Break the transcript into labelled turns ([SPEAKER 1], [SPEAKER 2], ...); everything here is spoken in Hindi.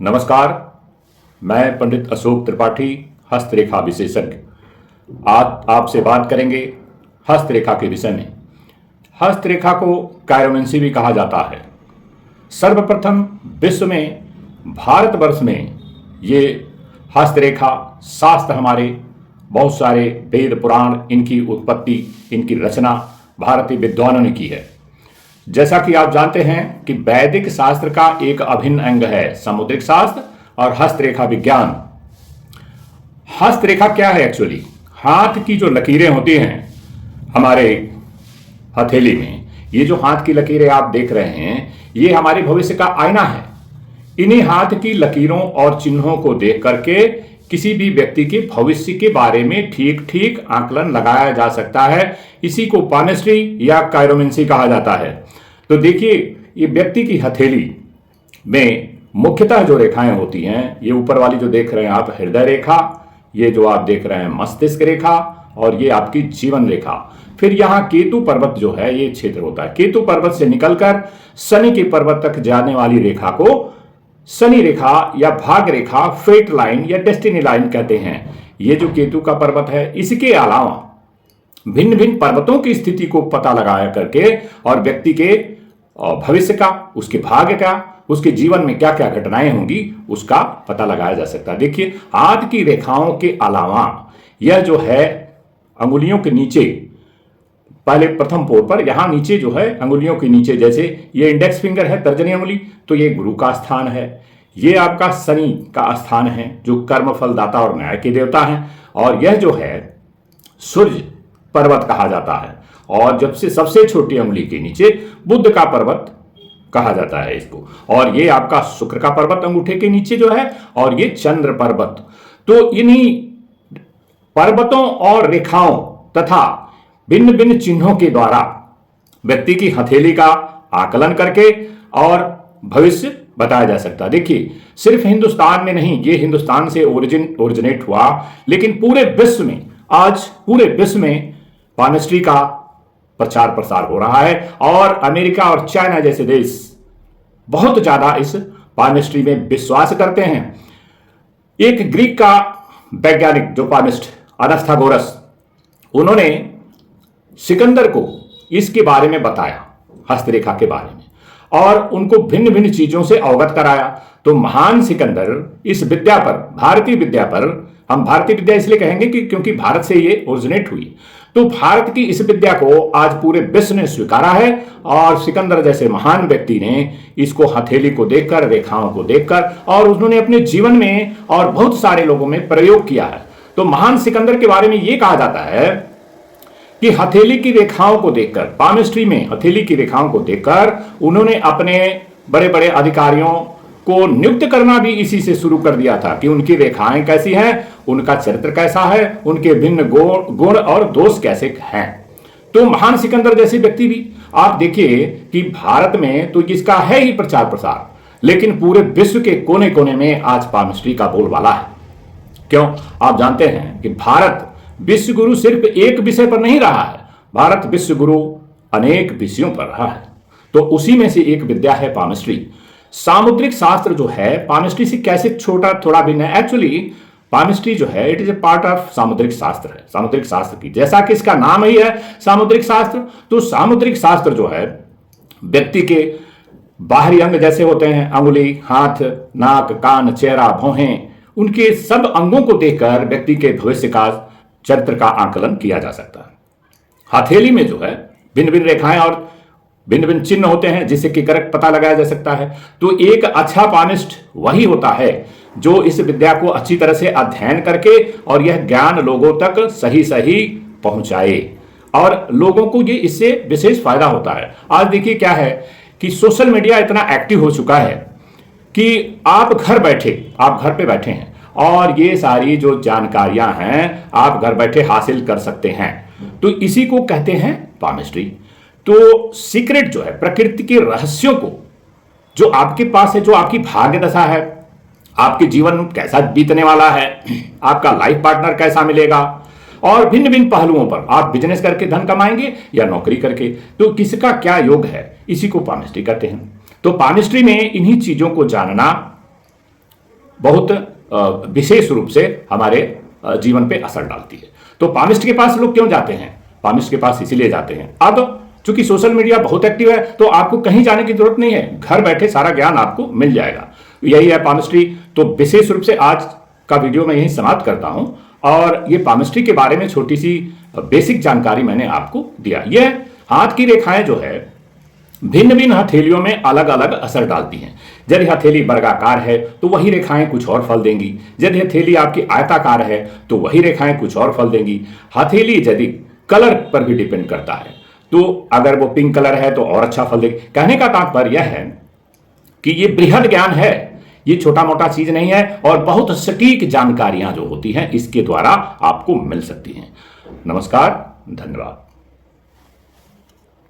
[SPEAKER 1] नमस्कार। मैं पंडित अशोक त्रिपाठी, हस्तरेखा विशेषज्ञ। आज आपसे बात करेंगे हस्तरेखा के विषय में। हस्तरेखा को कायरोमेंसी भी कहा जाता है। सर्वप्रथम विश्व में, भारतवर्ष में ये हस्तरेखा शास्त्र, हमारे बहुत सारे वेद पुराण, इनकी उत्पत्ति, इनकी रचना भारतीय विद्वानों ने की है। जैसा कि आप जानते हैं कि वैदिक शास्त्र का एक अभिन्न अंग है सामुद्रिक शास्त्र और हस्तरेखा विज्ञान। हस्तरेखा क्या है एक्चुअली? हाथ की जो लकीरें होती हैं हमारे हथेली में, ये जो हाथ की लकीरें आप देख रहे हैं, ये हमारे भविष्य का आईना है। इन्हीं हाथ की लकीरों और चिन्हों को देख करके किसी भी व्यक्ति के भविष्य के बारे में ठीक ठीक आकलन लगाया जा सकता है। इसी को पामिस्ट्री या कायरोमेंसी कहा जाता है। तो देखिए, ये व्यक्ति की हथेली में मुख्यतः जो रेखाएं होती हैं, ये ऊपर वाली जो देख रहे हैं आप, हृदय रेखा, ये जो आप देख रहे हैं मस्तिष्क रेखा, और ये आपकी जीवन रेखा। फिर यहाँ केतु पर्वत जो है, ये क्षेत्र होता है। केतु पर्वत से निकलकर शनि के पर्वत तक जाने वाली रेखा को शनि रेखा या भाग रेखा, फेट लाइन या डेस्टिनी लाइन कहते हैं। ये जो केतु का पर्वत है, इसके अलावा भिन्न भिन्न पर्वतों की स्थिति को पता लगाया करके और व्यक्ति के भविष्य का, उसके भाग्य का, उसके जीवन में क्या क्या घटनाएं होंगी, उसका पता लगाया जा सकता है। देखिए, हाथ की रेखाओं के अलावा यह जो है अंगुलियों के नीचे, पहले प्रथम पोर पर यहां नीचे जो है अंगुलियों के नीचे, जैसे ये इंडेक्स फिंगर है, तर्जनी अंगुली, तो ये गुरु का स्थान है। ये आपका शनि का स्थान है, जो कर्म फलदाता और न्याय के देवता हैं। और यह जो है सूर्य पर्वत कहा जाता है। और जब से सबसे छोटी अंगुली के नीचे बुध का पर्वत कहा जाता है इसको। और ये आपका शुक्र का पर्वत अंगूठे के नीचे जो है, और ये चंद्र पर्वत। तो इन्हीं पर्वतों और रेखाओं तथा भिन्न भिन्न चिन्हों के द्वारा व्यक्ति की हथेली का आकलन करके और भविष्य बताया जा सकता है। देखिए, सिर्फ हिंदुस्तान में नहीं, ये हिंदुस्तान से ओरिजिनेट हुआ, लेकिन पूरे विश्व में, आज पूरे विश्व में पामिस्ट्री का प्रचार प्रसार हो रहा है। और अमेरिका और चाइना जैसे देश बहुत ज्यादा इस पामिस्ट्री में विश्वास करते हैं। एक ग्रीक का वैज्ञानिक जो पामिस्ट, अनास्थागोरस, उन्होंने सिकंदर को इसके बारे में बताया, हस्तरेखा के बारे में, और उनको भिन्न भिन्न चीजों से अवगत कराया। तो महान सिकंदर इस विद्या पर, भारतीय विद्या पर, हम भारतीय विद्या इसलिए कहेंगे कि क्योंकि भारत से ये ओरिजिनेट हुई, तो भारत की इस विद्या को आज पूरे विश्व ने स्वीकारा है। और सिकंदर जैसे महान व्यक्ति ने इसको हथेली को देखकर, रेखाओं को देखकर, और उन्होंने अपने जीवन में और बहुत सारे लोगों में प्रयोग किया है। तो महान सिकंदर के बारे में यह कहा जाता है कि हथेली की रेखाओं को देखकर, पामिस्ट्री में हथेली की रेखाओं को देखकर, उन्होंने अपने बड़े बड़े अधिकारियों को नियुक्त करना भी इसी से शुरू कर दिया था कि उनकी रेखाएं कैसी हैं, उनका चरित्र कैसा है, उनके भिन्न गुण और दोष कैसे हैं। तो महान सिकंदर जैसे व्यक्ति भी, आप देखिए कि भारत में तो इसका है ही प्रचार प्रसार, लेकिन पूरे विश्व के कोने कोने में आज पामिस्ट्री का बोलबाला है। क्यों? आप जानते हैं कि भारत विश्व गुरु सिर्फ एक विषय पर नहीं रहा है, भारत विश्व गुरु अनेक विषयों पर रहा है। तो उसी में से एक विद्या है पामिस्ट्री। सामुद्रिक शास्त्र जो है पामिस्ट्री से कैसे छोटा, थोड़ा भिन्न है। एक्चुअली पामिस्ट्री जो है, it is a part of सामुद्रिक शास्त्र है। सामुद्रिक शास्त्र की, जैसा कि इसका नाम ही है सामुद्रिक शास्त्र, तो सामुद्रिक शास्त्र जो है व्यक्ति के बाहरी अंग जैसे होते हैं, अंगुली, हाथ, नाक, कान, चेहरा, भौहें, उनके सब अंगों को देखकर व्यक्ति के भविष्य का, चरित्र का आकलन किया जा सकता है। हथेली में जो है भिन्न भिन्न रेखाएं और भिन्न भिन्न चिन्ह होते हैं, जिससे कि करेक्ट पता लगाया जा सकता है। तो एक अच्छा पामिस्ट वही होता है जो इस विद्या को अच्छी तरह से अध्ययन करके और यह ज्ञान लोगों तक सही सही पहुंचाए, और लोगों को ये इससे विशेष फायदा होता है। आज देखिए क्या है कि सोशल मीडिया इतना एक्टिव हो चुका है कि आप घर पे बैठे हैं और ये सारी जो जानकारियां हैं आप घर बैठे हासिल कर सकते हैं। तो इसी को कहते हैं पामिस्ट्री। तो सीक्रेट जो है, प्रकृति के रहस्यों को जो आपके पास है, जो आपकी भाग्य दशा है, आपके जीवन कैसा बीतने वाला है, आपका लाइफ पार्टनर कैसा मिलेगा, और भिन्न भिन्न पहलुओं पर आप बिजनेस करके धन कमाएंगे या नौकरी करके, तो किसका क्या योग है, इसी को पामिस्ट्री कहते हैं। तो पामिस्ट्री में इन्हीं चीजों को जानना बहुत विशेष रूप से हमारे जीवन पे असर डालती है। तो पामिस्ट के पास लोग क्यों जाते हैं? पामिस्ट के पास इसीलिए जाते हैं, अब चूंकि सोशल मीडिया बहुत एक्टिव है तो आपको कहीं जाने की जरूरत नहीं है, घर बैठे सारा ज्ञान आपको मिल जाएगा। यही है पामिस्ट्री। तो विशेष रूप से आज का वीडियो मैं यही समाप्त करता हूं, और ये पामिस्ट्री के बारे में छोटी सी बेसिक जानकारी मैंने आपको दिया। यह हाथ की रेखाएं जो है भिन्न भिन्न हथेलियों में अलग अलग असर डालती हैं। यदि हथेली वर्गाकार है तो वही रेखाएं कुछ और फल देंगी, यदि हथेली आपकी आयताकार है तो वही रेखाएं कुछ और फल देंगी। हथेली यदि कलर पर भी डिपेंड करता है, तो अगर वो पिंक कलर है तो और अच्छा फल देगी। कहने का तात्पर्य यह है कि ये बृहद ज्ञान है, ये छोटा मोटा चीज नहीं है, और बहुत सटीक जानकारियां जो होती हैं इसके द्वारा आपको मिल सकती हैं। नमस्कार, धन्यवाद।